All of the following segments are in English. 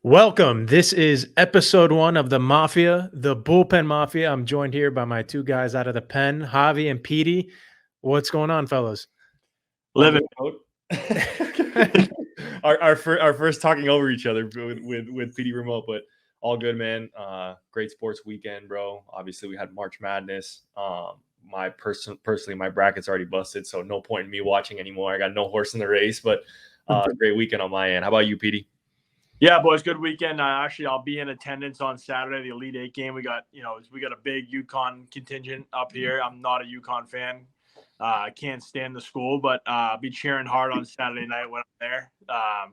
Welcome. This is episode 1 of the Mafia, the Bullpen Mafia. I'm joined here by my two guys out of the pen, Javi and Petey. What's going on, fellas? Living mode. our first talking over each other with PD remote, but all good, man. Great sports weekend, bro. Obviously, we had March Madness. Personally, my bracket's already busted, so no point in me watching anymore. I got no horse in the race, but great weekend on my end. How about you, PD? Yeah, boys, good weekend. I'll be in attendance on Saturday, the Elite Eight game. We got a big UConn contingent up here. I'm not a UConn fan. I can't stand the school, but I'll be cheering hard on Saturday night when I'm there.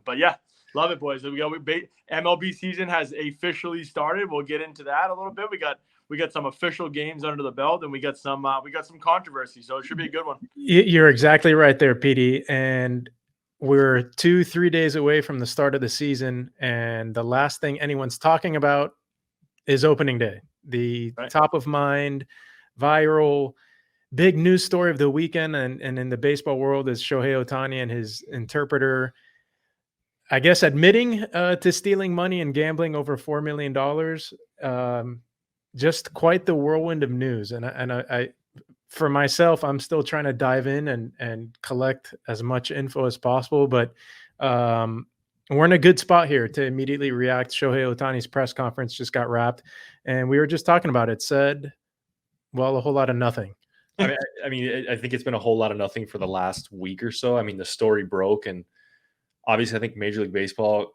But yeah, love it, boys. MLB season has officially started. We'll get into that a little bit. We got some official games under the belt, and we got some controversy. So it should be a good one. You're exactly right there, Petey. And we're 2-3 days away from the start of the season, and the last thing anyone's talking about is opening day. The top of mind, viral, big news story of the weekend and in the baseball world is Shoehei Ohtani and his interpreter, I guess, admitting to stealing money and gambling over $4 million. Just quite the whirlwind of news. And I for myself, I'm still trying to dive in and collect as much info as possible, but we're in a good spot here to immediately react. Shohei Ohtani's press conference just got wrapped, and we were just talking about it. Said, well, a whole lot of nothing. I think it's been a whole lot of nothing for the last week or so. I mean, the story broke, and obviously I think Major League Baseball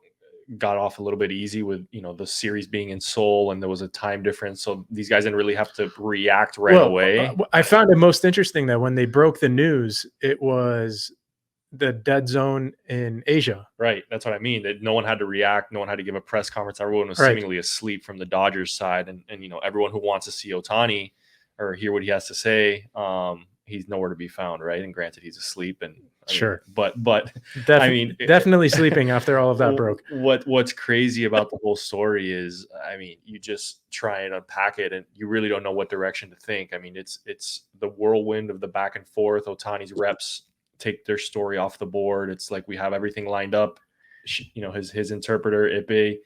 got off a little bit easy with, the series being in Seoul and there was a time difference. So these guys didn't really have to react right away. I found it most interesting that when they broke the news, it was the dead zone in Asia. Right. That's what I mean. That no one had to react. No one had to give a press conference. Everyone was seemingly asleep from the Dodgers side. And everyone who wants to see Ohtani or hear what he has to say, he's nowhere to be found, right? And granted, he's asleep, and definitely sleeping after all of that broke. What's crazy about the whole story is, you just try and unpack it, and you really don't know what direction to think. I mean, it's the whirlwind of the back and forth. Ohtani's reps take their story off the board. It's like we have everything lined up. His interpreter Ippei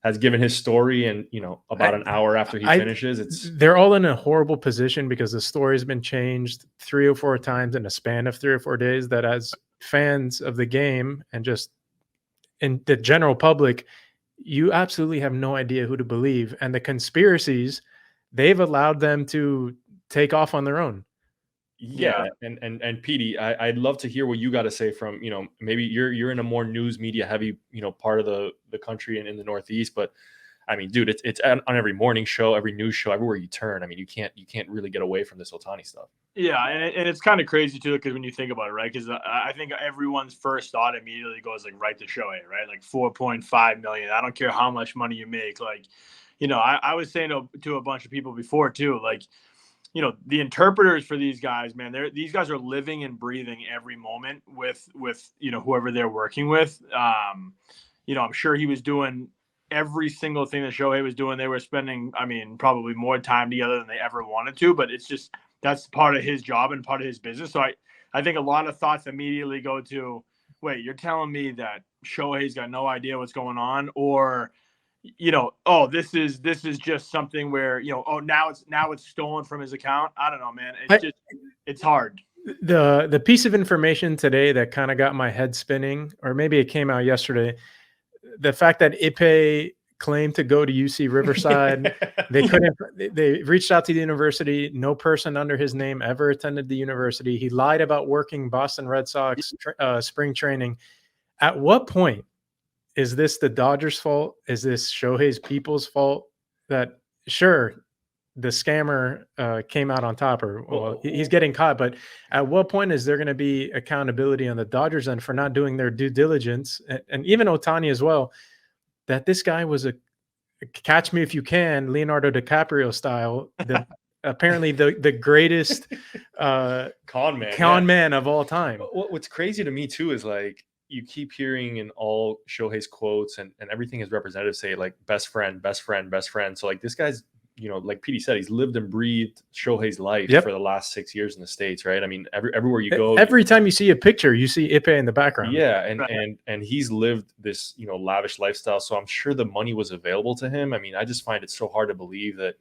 has given his story, and about an hour after he finishes, they're all in a horrible position because the story's been changed 3 or 4 times in a span of 3 or 4 days. That as fans of the game and just in the general public, you absolutely have no idea who to believe. And the conspiracies, they've allowed them to take off on their own. Yeah. And Petey, I'd love to hear what you got to say from, maybe you're in a more news media heavy, part of the country and in the Northeast, but I mean, dude, it's on every morning show, every news show, everywhere you turn. I mean, you can't really get away from this Ohtani stuff. Yeah. And it's kind of crazy too, because when you think about it, right? Because I think everyone's first thought immediately goes like right to Shohei, right? Like 4.5 million. I don't care how much money you make. Like, I was saying to a bunch of people before too, like, the interpreters for these guys, man, these guys are living and breathing every moment with whoever they're working with. I'm sure he was doing every single thing that Shohei was doing. They were spending, probably more time together than they ever wanted to, but it's just, that's part of his job and part of his business. So I think a lot of thoughts immediately go to, wait, you're telling me that Shohei's got no idea what's going on, or this is just something where, now it's stolen from his account. I don't know, man. It's hard. The piece of information today that kind of got my head spinning, or maybe it came out yesterday, the fact that Ippei claimed to go to UC Riverside. They reached out to the university. No person under his name ever attended the university. He lied about working Boston Red Sox spring training. At what point is this the Dodgers' fault? Is this Shohei's people's fault? That sure, the scammer came out on top, or he's getting caught. But at what point is there going to be accountability on the Dodgers end for not doing their due diligence, and even Ohtani as well? That this guy was a catch me if you can, Leonardo DiCaprio style. Apparently the greatest con man of all time. What's crazy to me too is like, you keep hearing in all Shohei's quotes and everything his representatives say, like best friend. So like this guy's like Petey said, he's lived and breathed Shohei's life Yep. for the last 6 years in the States, right? I mean, everywhere you go, every time you see a picture, you see Ippei in the background. yeah, and he's lived this, lavish lifestyle. So I'm sure the money was available to him. I mean, I just find it so hard to believe that,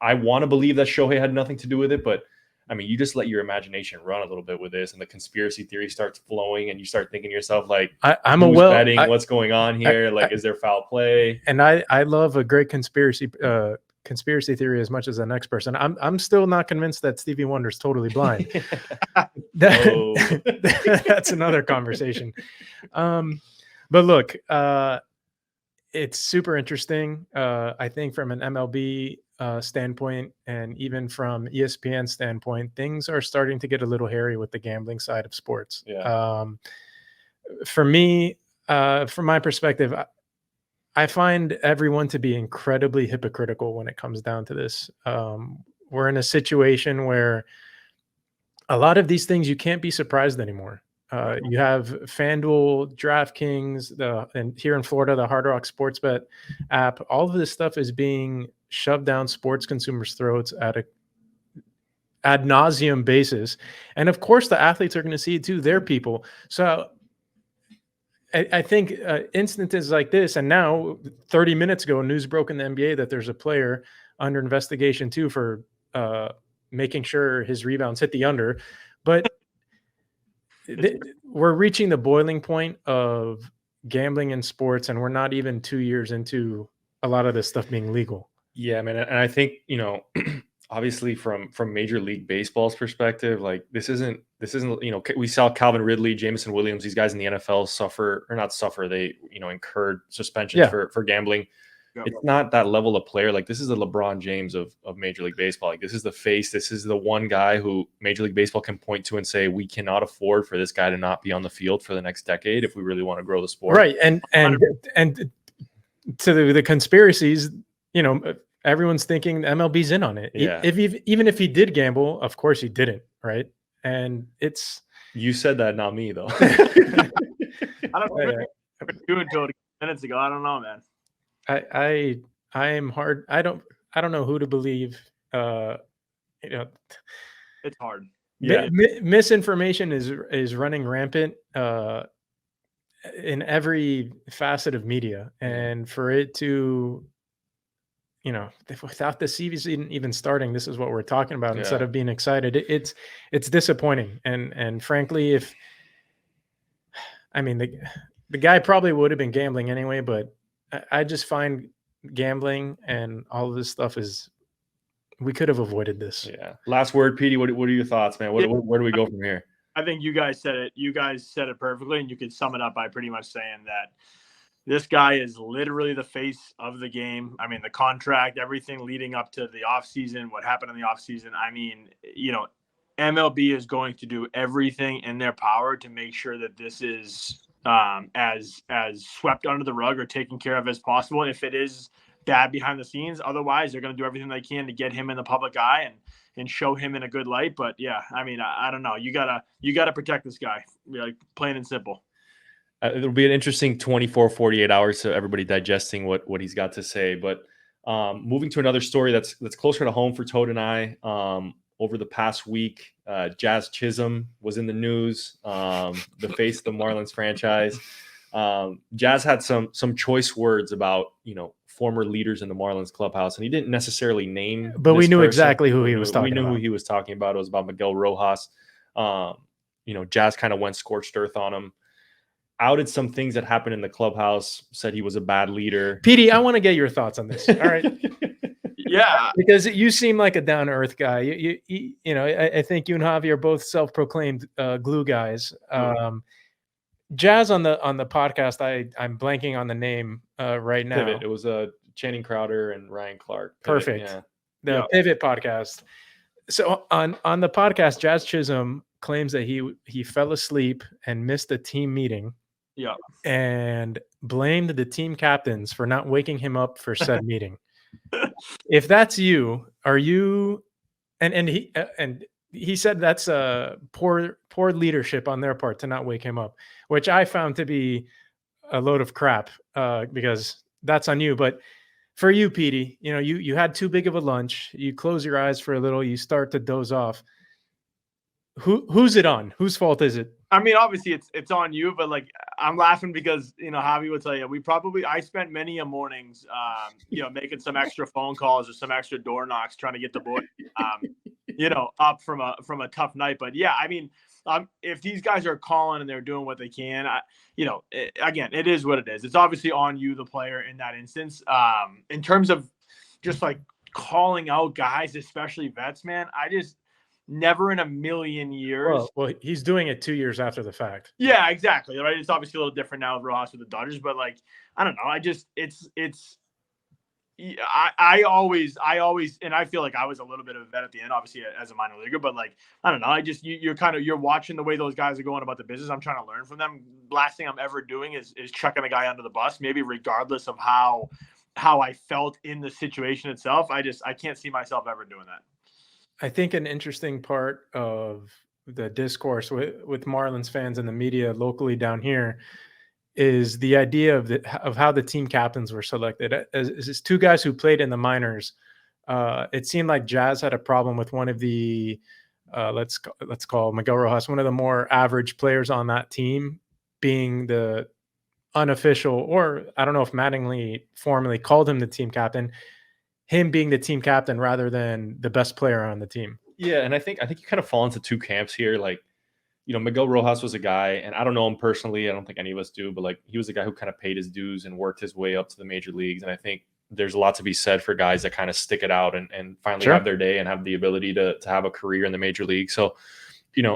I want to believe that Shohei had nothing to do with it, but I mean, you just let your imagination run a little bit with this, and the conspiracy theory starts flowing, and you start thinking to yourself, like, I'm who's betting? What's going on here? Is there foul play? And I love a great conspiracy theory as much as the next person. I'm still not convinced that Stevie Wonder's totally blind. That's another conversation. But look, it's super interesting. I think from an MLB standpoint, and even from ESPN standpoint, things are starting to get a little hairy with the gambling side of sports. Yeah. For me, from my perspective, I find everyone to be incredibly hypocritical when it comes down to this. We're in a situation where a lot of these things you can't be surprised anymore. You have FanDuel, DraftKings, and here in Florida, the Hard Rock Sportsbet app. All of this stuff is being shoved down sports consumers' throats at a ad nauseum basis. And of course, the athletes are going to see it too. They're people. So I think instances like this, and now 30 minutes ago, news broke in the NBA that there's a player under investigation too for making sure his rebounds hit the under. But we're reaching the boiling point of gambling in sports, and we're not even 2 years into a lot of this stuff being legal. Yeah, man. And I think, obviously from Major League Baseball's perspective, like this isn't, we saw Calvin Ridley, Jameson Williams, these guys in the NFL they, incurred suspensions for gambling. Yeah. It's not that level of player. Like, this is the LeBron James of Major League Baseball. Like, this is the face. This is the one guy who Major League Baseball can point to and say, we cannot afford for this guy to not be on the field for the next decade if we really want to grow the sport. Right. And to the conspiracies, everyone's thinking MLB's in on it. Yeah. Even if he did gamble, of course he didn't, right? And it's... You said that, not me, though. I don't know. Until minutes ago, I don't know, man. I am hard. I don't know who to believe. It's hard. Yeah. Misinformation is running rampant in every facet of media, and for it to, without the season even starting, this is what we're talking about. Yeah. Instead of being excited, it's disappointing. And frankly, the guy probably would have been gambling anyway, but I just find gambling and all of this stuff we could have avoided this. Yeah. Last word, Petey. What are your thoughts, man? Where do we go from here? I think you guys said it. You guys said it perfectly, and you could sum it up by pretty much saying that this guy is literally the face of the game. I mean, the contract, everything leading up to the offseason, what happened in the offseason. I mean, MLB is going to do everything in their power to make sure that this is as swept under the rug or taken care of as possible if it is bad behind the scenes. Otherwise, they're going to do everything they can to get him in the public eye and show him in a good light. But yeah, I mean, I don't know. You gotta protect this guy, like, plain and simple. It'll be an interesting 24, 48 hours to everybody digesting what he's got to say. But moving to another story that's closer to home for Toad and I. Over the past week, Jazz Chisholm was in the news, the face of the Marlins franchise. Jazz had some choice words about, former leaders in the Marlins clubhouse, and he didn't necessarily name, but we knew exactly who he was talking about. We knew who he was talking about. It was about Miguel Rojas. Jazz kind of went scorched earth on him, outed some things that happened in the clubhouse, said he was a bad leader. Petey, I want to get your thoughts on this. All right. Yeah, because you seem like a down to earth guy. I think you and Javi are both self-proclaimed glue guys. Jazz on the podcast. I'm blanking on the name right now. Pivot. It was Channing Crowder and Ryan Clark. Pivot. Perfect. Yeah. Pivot podcast. So on the podcast, Jazz Chisholm claims that he fell asleep and missed a team meeting. Yeah. And blamed the team captains for not waking him up for said meeting. If that's you, are you? And he said that's poor leadership on their part to not wake him up, which I found to be a load of crap because that's on you. But For you, Petey, you had too big of a lunch. You close your eyes for a little. You start to doze off. Who's it on? Whose fault is it? I mean, obviously it's on you, but like I'm laughing because Javi would tell you I spent many a mornings, making some extra phone calls or some extra door knocks trying to get the boy, up from a tough night. But yeah, I mean, if these guys are calling and they're doing what they can, again, it is what it is. It's obviously on you, the player, in that instance. In terms of just like calling out guys, especially vets, man, I just. Never in a million years. Well, he's doing it 2 years after the fact. Yeah, exactly. Right. It's obviously a little different now with Rojas with the Dodgers, but like, I don't know. I always, and I feel like I was a little bit of a vet at the end, obviously as a minor leaguer, but like, I don't know. You're watching the way those guys are going about the business. I'm trying to learn from them. Last thing I'm ever doing is chucking a guy under the bus, maybe regardless of how I felt in the situation itself. I can't see myself ever doing that. I think an interesting part of the discourse with Marlins fans and the media locally down here is the idea of how the team captains were selected. As two guys who played in the minors, it seemed like Jazz had a problem with one of the let's call Miguel Rojas one of the more average players on that team being the unofficial, or I don't know if Mattingly formally called him the team captain. Him being the team captain rather than the best player on the team. Yeah, and I think you kind of fall into two camps here. Like, Miguel Rojas was a guy, and I don't know him personally. I don't think any of us do, but like he was a guy who kind of paid his dues and worked his way up to the major leagues. And I think there's a lot to be said for guys that kind of stick it out and finally have their day and have the ability to have a career in the major league. So,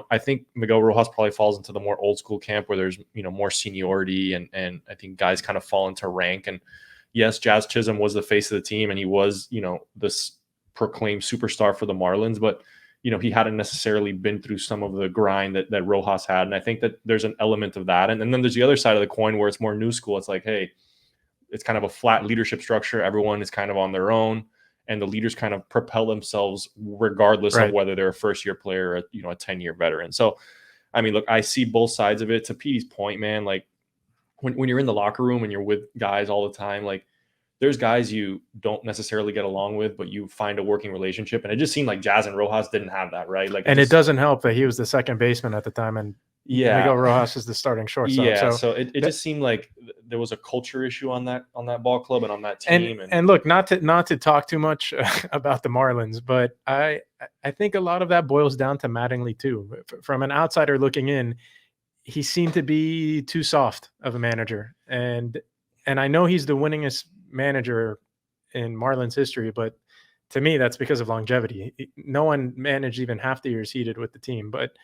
I think Miguel Rojas probably falls into the more old school camp where there's, more seniority and I think guys kind of fall into rank. And yes, Jazz Chisholm was the face of the team and he was, this proclaimed superstar for the Marlins, but, he hadn't necessarily been through some of the grind that Rojas had. And I think that there's an element of that. And then there's the other side of the coin where it's more new school. It's like, hey, it's kind of a flat leadership structure. Everyone is kind of on their own and the leaders kind of propel themselves regardless of whether they're a first-year player or, a 10-year veteran. So, I mean, look, I see both sides of it. To Petey's point, man, like when you're in the locker room and you're with guys all the time, like there's guys you don't necessarily get along with, but you find a working relationship. And it just seemed like Jazz and Rojas didn't have that, right? Like, and it doesn't help that he was the second baseman at the time, and Miguel Rojas is the starting shortstop. Yeah, so it just seemed like there was a culture issue on that ball club and on that team. And look, not to talk too much about the Marlins, but I think a lot of that boils down to Mattingly too. From an outsider looking in, he seemed to be too soft of a manager, and I know he's the winningest manager in Marlins history, but to me that's because of longevity. No one managed even half the years he did with the team. But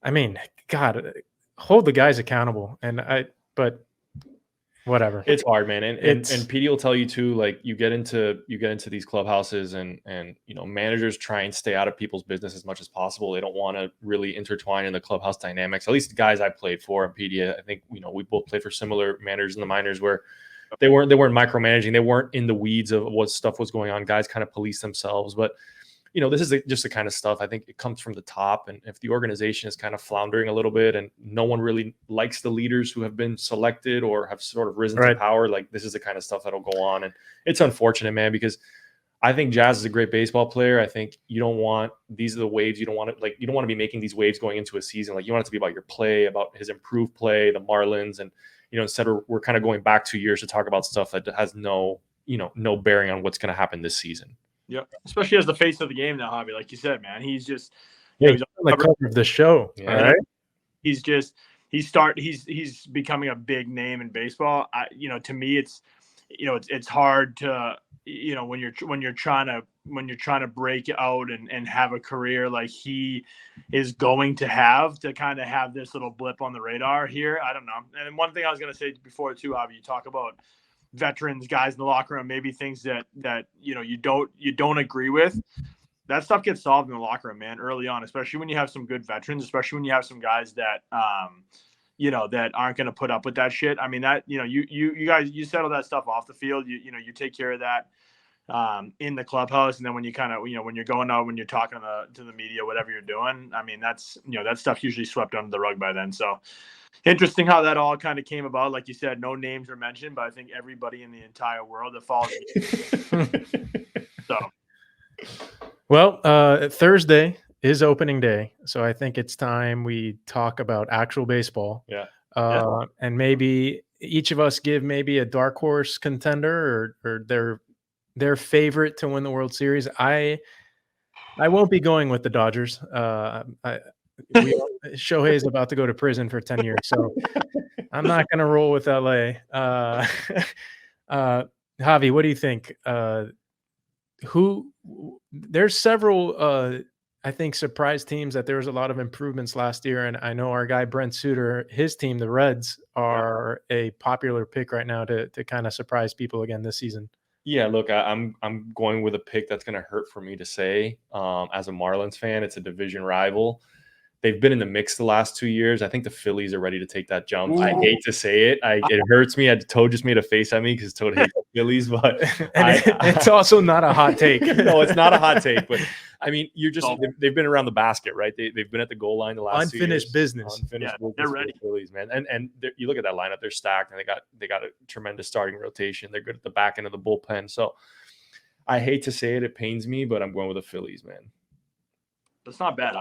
I mean, God, hold the guys accountable. But whatever. It's hard, man. And Petey will tell you too, like you get into these clubhouses and managers try and stay out of people's business as much as possible. They don't want to really intertwine in the clubhouse dynamics. At least the guys I played for, and Petey, I think, we both played for similar managers in the minors where they weren't micromanaging. They weren't in the weeds of what stuff was going on. Guys kind of police themselves. But, this is just the kind of stuff I think it comes from the top. And if the organization is kind of floundering a little bit and no one really likes the leaders who have been selected or have sort of risen to power, like this is the kind of stuff that'll go on. And it's unfortunate, man, because I think Jazz is a great baseball player. I think these are the waves. You don't want to be making these waves going into a season. Like you want it to be about your play, about his improved play, the Marlins. And, instead we're kind of going back 2 years to talk about stuff that has no bearing on what's going to happen this season. Yeah, especially as the face of the game now, Javi. Like you said, man, he's just he's on the cover of the show. Yeah. All right, he's becoming a big name in baseball. To me, it's hard to when you're trying to break out and have a career like he is going to kind of have this little blip on the radar here. I don't know. And one thing I was going to say before too, Javi, you talk about veterans, guys in the locker room, maybe things that you don't agree with. That stuff gets solved in the locker room, man, early on, especially when you have some good veterans, especially when you have some guys that that aren't going to put up with that shit. I mean, that you guys, you settle that stuff off the field. You take care of that in the clubhouse, and then when you kind of when you're going out, when you're talking to the media, whatever you're doing, I mean, that's that stuff usually swept under the rug by then. So interesting how that all kind of came about. Like you said, no names were mentioned, but I think everybody in the entire world that follows so. Well, Thursday is opening day, so I think it's time we talk about actual baseball. Yeah. And maybe each of us give maybe a dark horse contender or their favorite to win the World Series. I won't be going with the Dodgers. Shohei is about to go to prison for 10 years, so I'm not going to roll with LA. Javi, what do you think? There's several I think surprise teams that there was a lot of improvements last year, and I know our guy Brent Suter, his team, the Reds, are a popular pick right now to kind of surprise people again this season. Yeah, look, I'm going with a pick that's going to hurt for me to say. As a Marlins fan, it's a division rival. They've been in the mix the last 2 years. I think the Phillies are ready to take that jump. Ooh. I hate to say it. It hurts me. Toad just made a face at me because Toad hates the Phillies, but it's also not a hot take. No, it's not a hot take, but I mean, they've been around the basket, right? They've been at the goal line the last unfinished 2 years. business. Unfinished business. They're ready. The Phillies, man. And you look at that lineup; they're stacked, and they got a tremendous starting rotation. They're good at the back end of the bullpen. So I hate to say it; it pains me, but I'm going with the Phillies, man. That's not bad,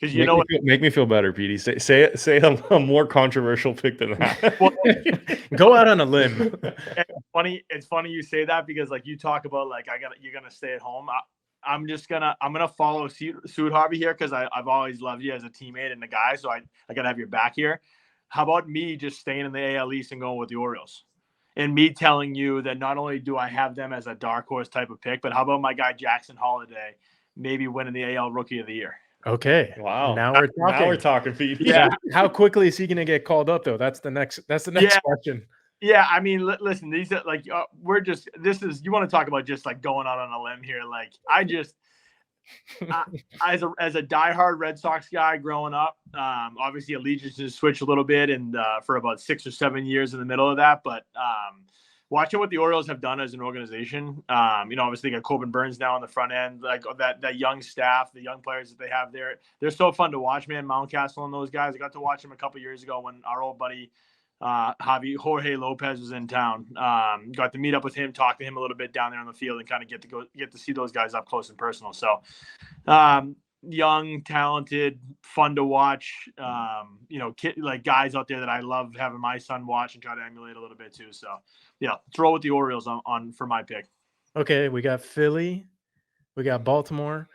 because make me feel better, Petey. Say a more controversial pick than that. Well, go out on a limb. It's funny you say that because like you talk about like you're gonna stay at home. I'm gonna follow suit Harvey here because I've always loved you as a teammate and a guy, so I gotta have your back here. How about me just staying in the AL East and going with the Orioles? And me telling you that not only do I have them as a dark horse type of pick, but how about my guy Jackson Holiday maybe winning the AL Rookie of the Year? Okay. Wow. Now we're talking, Pete. Yeah. How quickly is he going to get called up, though? That's the next question. Yeah. I mean, listen, these are like, you want to talk about just like going out on a limb here. Like as a diehard Red Sox guy growing up, obviously allegiances switched a little bit and for about 6 or 7 years in the middle of that. But watching what the Orioles have done as an organization, obviously they got Corbin Burns now on the front end, like that young staff, the young players that they have there. They're so fun to watch, man. Mountcastle and those guys. I got to watch them a couple years ago when our old buddy Jorge Lopez was in town. Got to meet up with him, talk to him a little bit down there on the field, and kind of get to see those guys up close and personal. So, young, talented, fun to watch. Like guys out there that I love having my son watch and try to emulate a little bit too. So, yeah, throw with the Orioles on for my pick. Okay, we got Philly, we got Baltimore.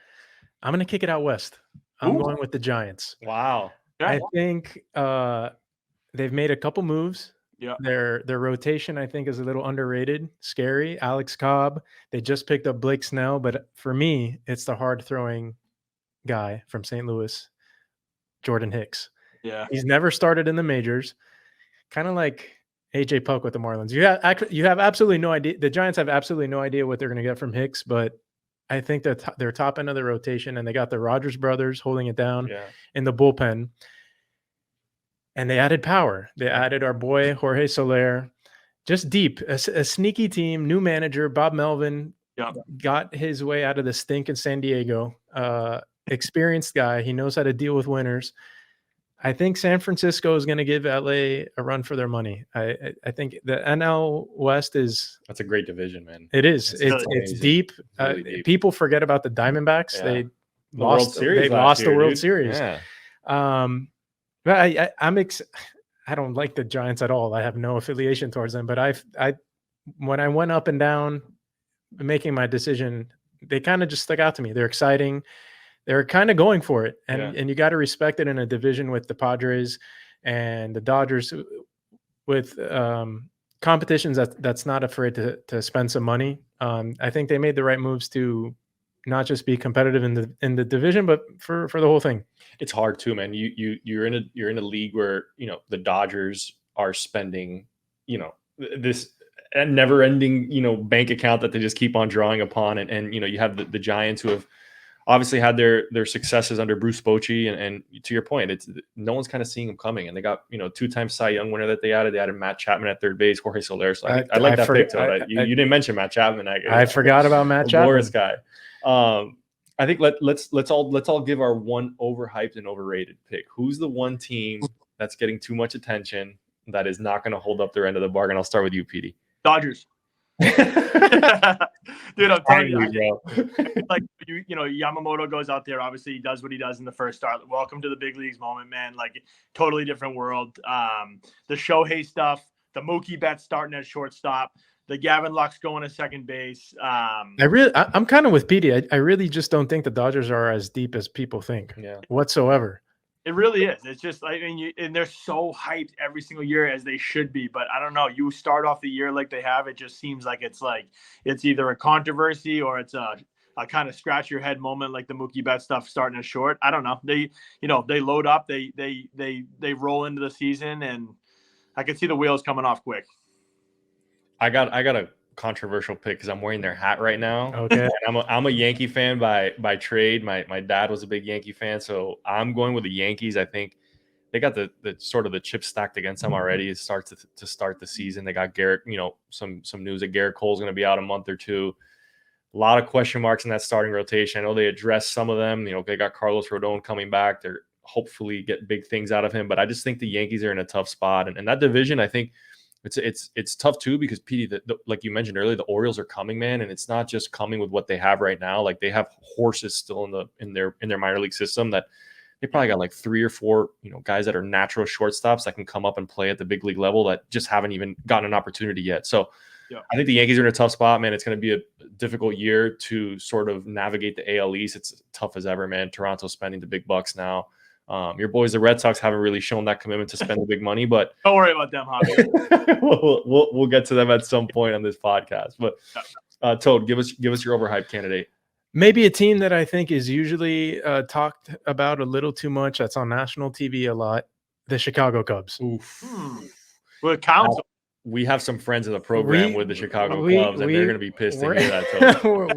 I'm gonna kick it out west. I'm going with the Giants. Wow. Yeah. I think they've made a couple moves. Yeah. Their rotation, I think, is a little underrated. Scary. Alex Cobb. They just picked up Blake Snell, but for me, it's the hard throwing guy from St. Louis, Jordan Hicks. Yeah. He's never started in the majors. Kind of like AJ Puck with the Marlins. You have absolutely no idea. The Giants have absolutely no idea what they're going to get from Hicks, but I think that they're top end of the rotation, and they got the Rogers brothers holding it down in the bullpen. And they added power. They added our boy Jorge Soler, just deep, a sneaky team, new manager, Bob Melvin got his way out of the stink in San Diego. Experienced guy. He knows how to deal with winners. I think San Francisco is going to give LA a run for their money. I think the NL West that's a great division, man. It is. It's deep. Really deep. People forget about the Diamondbacks. Yeah. They lost the World Series. Yeah. But I don't like the Giants at all. I have no affiliation towards them. But when I went up and down making my decision, they kind of just stuck out to me. They're exciting. They're kind of going for it, and you got to respect it in a division with the Padres and the Dodgers, with competitions that's not afraid to spend some money. I think they made the right moves to not just be competitive in the division, but for the whole thing. It's hard too, man. You're in a league where the Dodgers are spending this never-ending bank account that they just keep on drawing upon, and you have the Giants who have obviously had their successes under Bruce Bochy, and to your point, it's no one's kind of seeing them coming, and they got 2-time Cy Young winner that they added Matt Chapman at third base, Jorge Soler. So I like that pick. You didn't mention Matt Chapman. I forgot about Matt Chapman. Boris guy. I think let's all give our one overhyped and overrated pick. Who's the one team that's getting too much attention that is not going to hold up their end of the bargain? I'll start with you, Petey. Dodgers. Dude, I'm telling you, bro. like you know, Yamamoto goes out there. Obviously, he does what he does in the first start. Welcome to the big leagues moment, man. Like, totally different world. The Shohei stuff, the Mookie Betts starting at shortstop, the Gavin Lux going to second base. I'm kind of with Petey. I really just don't think the Dodgers are as deep as people think whatsoever. It really is. It's just, I mean, and they're so hyped every single year as they should be. But I don't know. You start off the year like they have, it just seems like it's either a controversy or it's a kind of scratch your head moment, like the Mookie Betts stuff starting at short. I don't know. They load up, they roll into the season, and I can see the wheels coming off quick. I got a controversial pick because I'm wearing their hat right now. Okay. And I'm a Yankee fan by trade. My dad was a big Yankee fan, so I'm going with the Yankees. I think they got the sort of the chip stacked against them already. It starts to start the season. They got Garrett, some news that Garrett Cole's going to be out a month or two. A lot of question marks in that starting rotation. I know they addressed some of them. They got Carlos Rodon coming back. They're hopefully get big things out of him, but I just think the Yankees are in a tough spot. And that division, I think, it's tough too, because Petey, like you mentioned earlier, the Orioles are coming, man, and it's not just coming with what they have right now. Like, they have horses still in their minor league system that they probably got like 3 or 4 guys that are natural shortstops that can come up and play at the big league level that just haven't even gotten an opportunity yet. So I think the Yankees are in a tough spot, man. It's going to be a difficult year to sort of navigate the AL East. It's tough as ever, man. Toronto's spending the big bucks now. Your boys, the Red Sox, haven't really shown that commitment to spend the big money, but don't worry about them, Javi. we'll get to them at some point on this podcast. But Toad, give us your overhyped candidate. Maybe a team that I think is usually talked about a little too much. That's on national TV a lot. The Chicago Cubs. Oof. Well, it counts. We have some friends in the program with the Chicago Cubs, and they're going to be pissed to hear that.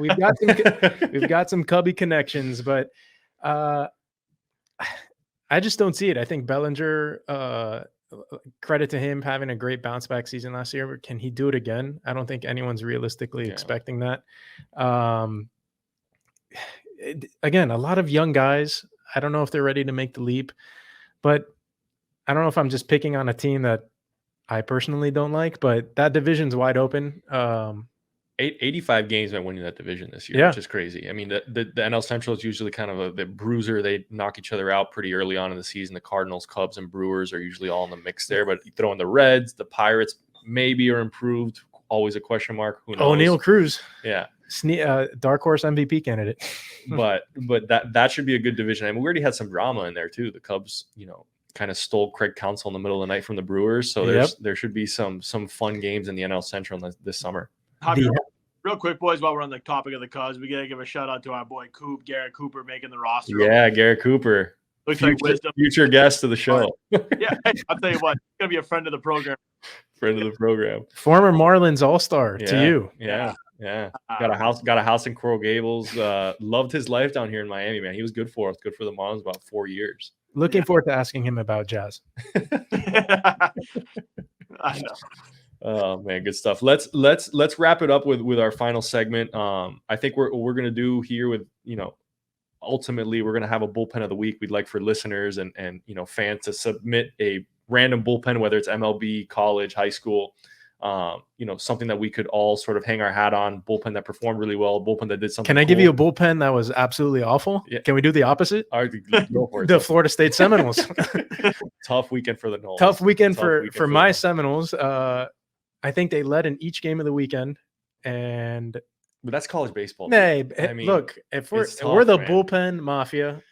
We've got some Cubby connections, but I just don't see it. I think Bellinger, credit to him having a great bounce back season last year. Can he do it again? I don't think anyone's realistically expecting that. Again, a lot of young guys. I don't know if they're ready to make the leap, but I don't know if I'm just picking on a team that I personally don't like, but that division's wide open. 85 games by winning that division this year, which is crazy. I mean, the NL Central is usually kind of the bruiser. They knock each other out pretty early on in the season. The Cardinals, Cubs, and Brewers are usually all in the mix there. But you throw in the Reds, the Pirates maybe are improved. Always a question mark. Who knows? O'Neal Cruz. Yeah. Dark horse MVP candidate. but that should be a good division. I mean, we already had some drama in there too. The Cubs, kind of stole Craig Counsell in the middle of the night from the Brewers. So there should be some fun games in the NL Central this summer. Real quick, boys, while we're on the topic of the Cubs, we got to give a shout out to our boy Garrett Cooper making the roster. Yeah, Garrett Cooper. Looks like wisdom. Future guest of the show. Yeah, I'll tell you what, he's going to be a friend of the program. Friend of the program. Former Marlins All-Star to you. Yeah. Got a house in Coral Gables. Loved his life down here in Miami, man. He was good for us. Good for the Marlins about 4 years. Looking forward to asking him about Jazz. I know. Oh man, good stuff. Let's wrap it up with our final segment. I think we're gonna do here with ultimately we're gonna have a bullpen of the week. We'd like for listeners and fans to submit a random bullpen, whether it's MLB, college, high school, something that we could all sort of hang our hat on. Bullpen that performed really well, bullpen that did something. Can I give you a bullpen that was absolutely awful? Yeah. Can we do the opposite? All right, go for it. The Florida State Seminoles. Tough weekend for the Noles. Tough weekend for my Seminoles. I think they led in each game of the weekend, but that's college baseball. Hey, I mean, look, if we're the bullpen mafia,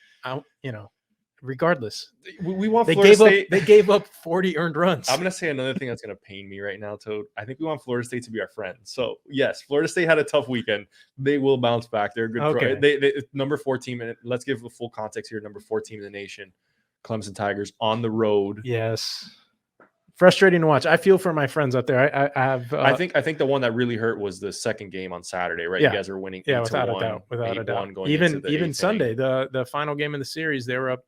regardless, we want Florida State. They gave up 40 earned runs. I'm gonna say another thing that's gonna pain me right now, Toad. I think we want Florida State to be our friend. So yes, Florida State had a tough weekend. They will bounce back. They're a good. Okay. They number 4 team, and let's give the full context here. Number 4 team in the nation, Clemson Tigers on the road. Yes. Frustrating to watch. I feel for my friends up there. I have. I think the one that really hurt was the second game on Saturday, right? Yeah. You guys are winning. Yeah, without a doubt. Even Sunday, the final game in the series, they were up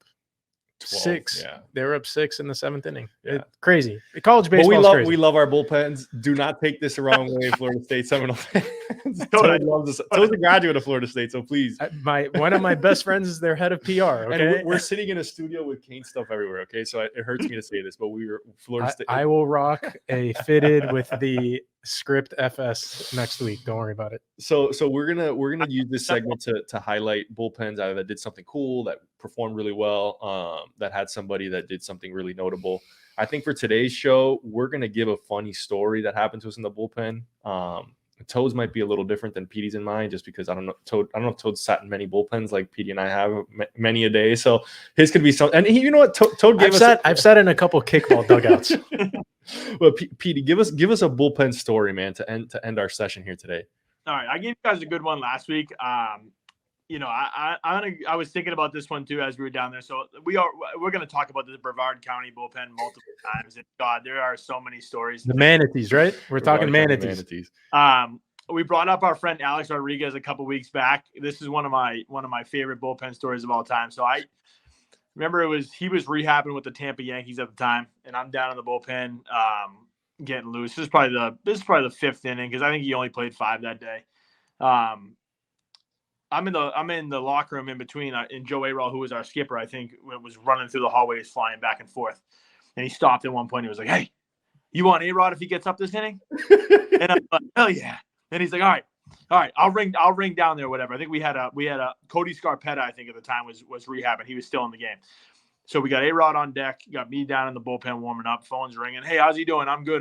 12, 6. yeah. They were up 6 in the 7th inning. Yeah. Crazy. College But baseball. Crazy. we love our bullpens. Do not take this the wrong way, Florida State Seminole fans. Toad loves us. Toad's a graduate of Florida State, so please. One of my best friends is their head of PR. Okay, and we're sitting in a studio with Kane stuff everywhere. Okay, so it hurts me to say this, but we were Florida State. I will rock a fitted with the script FS next week. Don't worry about it. So we're gonna use this segment to highlight bullpens either that did something cool, that performed really well, that had somebody that did something really notable. I think for today's show, we're gonna give a funny story that happened to us in the bullpen. Toad's might be a little different than Petey's in mine, just because I don't know if Toad sat in many bullpens like Petey and I have many a day. So his could be some. And you know what, Toad gave us. I've sat in a couple kickball dugouts. Well, Petey, give us a bullpen story, man, to end our session here today. All right, I gave you guys a good one last week. I was thinking about this one too as we were down there. So we're going to talk about the Brevard County bullpen multiple times. And God, there are so many stories. The Manatees, right? We're talking Manatees. We brought up our friend Alex Rodriguez a couple weeks back. This is one of my favorite bullpen stories of all time. So I remember he was rehabbing with the Tampa Yankees at the time, and I'm down in the bullpen getting loose. This is probably the 5th inning because I think he only played 5 that day. I'm in the locker room in between, and Joe Arol, who was our skipper, I think, was running through the hallways, flying back and forth. And he stopped at one point. He was like, "Hey, you want A-Rod if he gets up this inning?" And I'm like, "Hell yeah!" And he's like, "All right, I'll ring down there, whatever." I think we had a Cody Scarpetta, I think at the time was rehabbing. He was still in the game. So we got A-Rod on deck, got me down in the bullpen warming up, phone's ringing. "Hey, how's he doing?" "I'm good.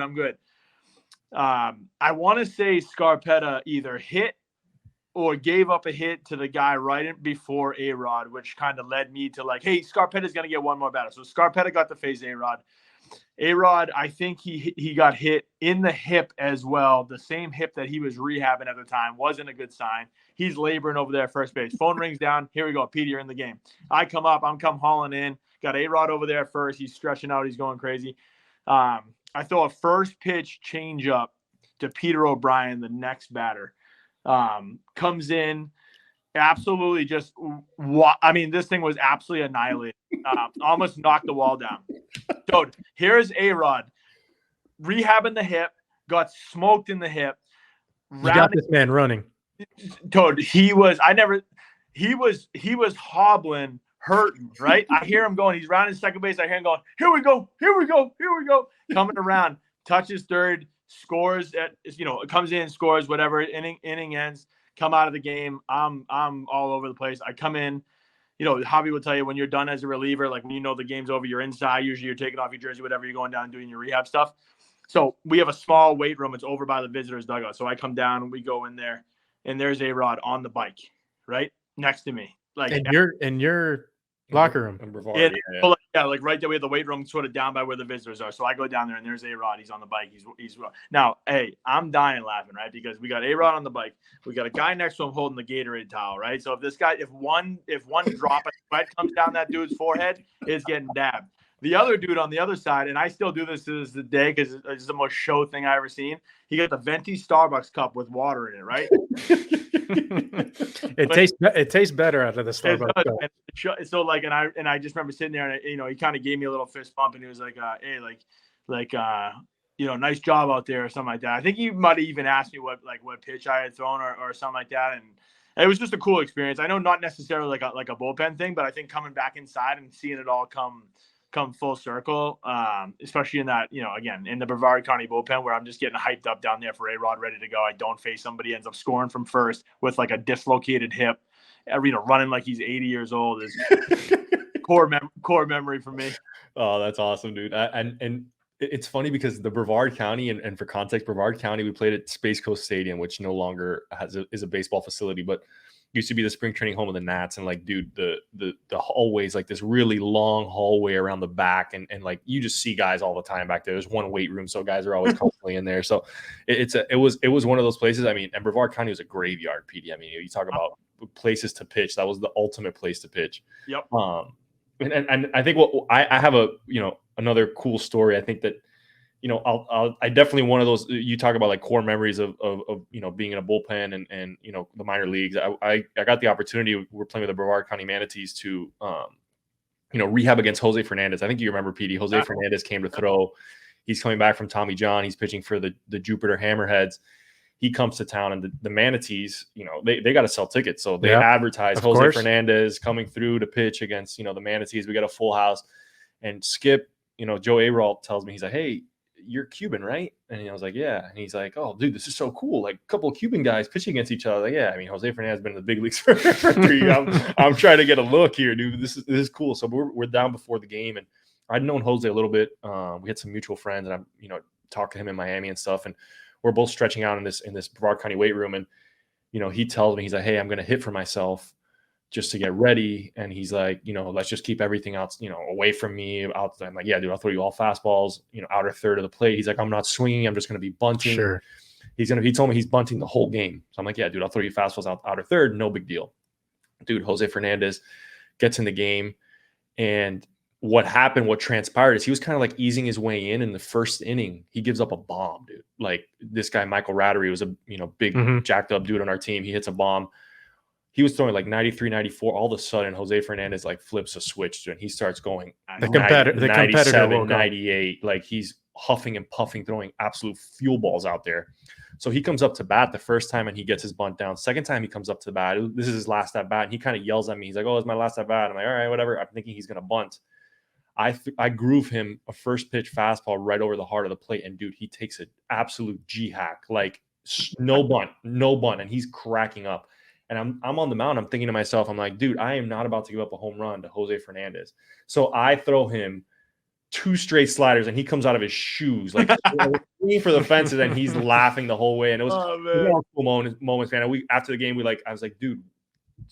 I want to say Scarpetta either hit or gave up a hit to the guy right before A-Rod, which kind of led me to like, hey, Scarpetta's going to get one more batter. So Scarpetta got to face A-Rod. A-Rod, I think he got hit in the hip as well. The same hip that he was rehabbing at the time. Wasn't a good sign. He's laboring over there at first base. Phone rings down. Here we go. Petey, you're in the game. I come up. I'm hauling in. Got A-Rod over there at first. He's stretching out. He's going crazy. I throw a first pitch changeup to Peter O'Brien, the next batter. Comes in, absolutely just this thing was absolutely annihilated. Almost knocked the wall down. Dude, here's A-Rod rehabbing the hip, got smoked in the hip. You got this man running. Dude, he was hobbling, hurting, right? I hear him going, he's rounding second base. I hear him going, here we go. Coming around, touches third, scores comes in, scores, whatever, inning ends, come out of the game. I'm all over the place. I come in, Javi will tell you when you're done as a reliever, like when the game's over, you're inside. Usually you're taking off your jersey, whatever, you're going down and doing your rehab stuff. So we have a small weight room. It's over by the visitors' dugout. So I come down and we go in there, and there's A-Rod on the bike, right next to me. Like in your locker room. Like right there, we have the weight room sort of down by where the visitors are. So I go down there and there's A-Rod. He's on the bike. He's now, hey, I'm dying laughing, right? Because we got A-Rod on the bike. We got a guy next to him holding the Gatorade towel, right? So if one drop of sweat comes down that dude's forehead, it's getting dabbed. The other dude on the other side, and I still do this to this day because it's the most show thing I ever seen. He got the venti Starbucks cup with water in it, right? It tastes better out of the Starbucks cup. So like, and I just remember sitting there, and he kind of gave me a little fist bump, and he was like, "Hey, nice job out there," or something like that. I think he might have even asked me what pitch I had thrown or something like that, and it was just a cool experience. I know not necessarily like a bullpen thing, but I think coming back inside and seeing it all come full circle, especially in that, again, in the Brevard County bullpen where I'm just getting hyped up down there for A-Rod ready to go. I don't face somebody, ends up scoring from first with like a dislocated hip, running like he's 80 years old is core memory for me. Oh, that's awesome, dude. And it's funny because the Brevard County, and for context, Brevard County, we played at Space Coast Stadium, which no longer is a baseball facility, but used to be the spring training home of the Nats. And like, dude, the hallways, like this really long hallway around the back, and like you just see guys all the time back there. There's one weight room, so guys are always constantly in there. So it was one of those places. I mean, and Brevard County was a graveyard, Petey. I mean, you talk about places to pitch. That was the ultimate place to pitch. Yep. And I think I have another cool story. I think that, I definitely one of those, you talk about like core memories of being in a bullpen and the minor leagues. I got the opportunity. We're playing with the Brevard County Manatees to rehab against Jose Fernandez. I think you remember, Petey. Jose Fernandez came to throw. He's coming back from Tommy John. He's pitching for the Jupiter Hammerheads. He comes to town, and the Manatees, they got to sell tickets. So they advertise Jose Fernandez coming through to pitch against, the Manatees. We got a full house. And Skip, Joe Aralt tells me, he's like, hey, you're Cuban, right? And I was like, yeah. And he's like, oh, dude, this is so cool. Like a couple of Cuban guys pitching against each other. Like, yeah, I mean, Jose Fernandez has been in the big leagues for 3 years. I'm trying to get a look here, dude. This is cool. So we're down before the game, and I'd known Jose a little bit. We had some mutual friends, and I'm, talked to him in Miami and stuff. And we're both stretching out in this Brevard County weight room. And, he tells me, he's like, hey, I'm going to hit for myself just to get ready. And he's like, let's just keep everything else, away from me. I'm like, yeah, dude, I'll throw you all fastballs, outer third of the plate. He's like, I'm not swinging. I'm just going to be bunting. Sure. He told me he's bunting the whole game. So I'm like, yeah, dude, I'll throw you fastballs outer third. No big deal. Dude, Jose Fernandez gets in the game. And what transpired is he was kind of like easing his way in the first inning. He gives up a bomb, dude. Like this guy, Michael Rattery, was a, big jacked up dude on our team. He hits a bomb. He was throwing like 93, 94. All of a sudden, Jose Fernandez like flips a switch and he starts going the competitor 98. Like he's huffing and puffing, throwing absolute fuel balls out there. So he comes up to bat the first time and he gets his bunt down. Second time he comes up to bat. This is his last at bat. And he kind of yells at me. He's like, oh, it's my last at bat. I'm like, all right, whatever. I'm thinking he's going to bunt. I groove him a first pitch fastball right over the heart of the plate. And dude, he takes an absolute G-hack, like no bunt. And he's cracking up. And I'm on the mound. I'm thinking to myself, I'm like, dude, I am not about to give up a home run to Jose Fernandez. So I throw him 2 straight sliders, and he comes out of his shoes, like swinging for the fences, and he's laughing the whole way. And it was a cool moments, man. And after the game, I was like, dude,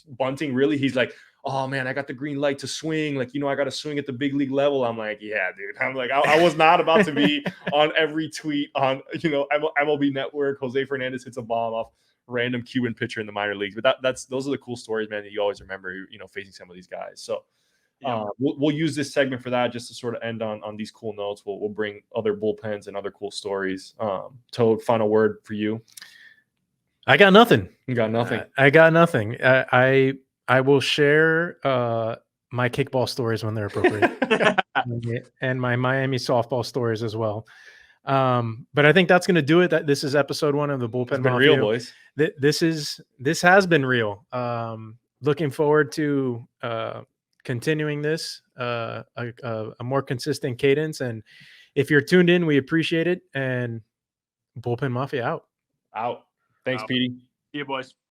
bunting, really? He's like, oh man, I got the green light to swing. Like, I got to swing at the big league level. I'm like, yeah, dude. I'm like, I was not about to be on every tweet on, MLB Network. Jose Fernandez hits a bomb off random Cuban pitcher in the minor leagues. But those are the cool stories, man, that you always remember, facing some of these guys. So we'll use this segment for that, just to sort of end on these cool notes. We'll bring other bullpens and other cool stories. Toad, final word for you. I got nothing. You got nothing. I got nothing. I will share my kickball stories when they're appropriate, and my Miami softball stories as well. But I think that's going to do it. This is episode 1 of the Bullpen. It's been real, boys. This has been real. Looking forward to continuing this, a more consistent cadence. And if you're tuned in, we appreciate it. And Bullpen Mafia out. Thanks, Petey. See you, boys.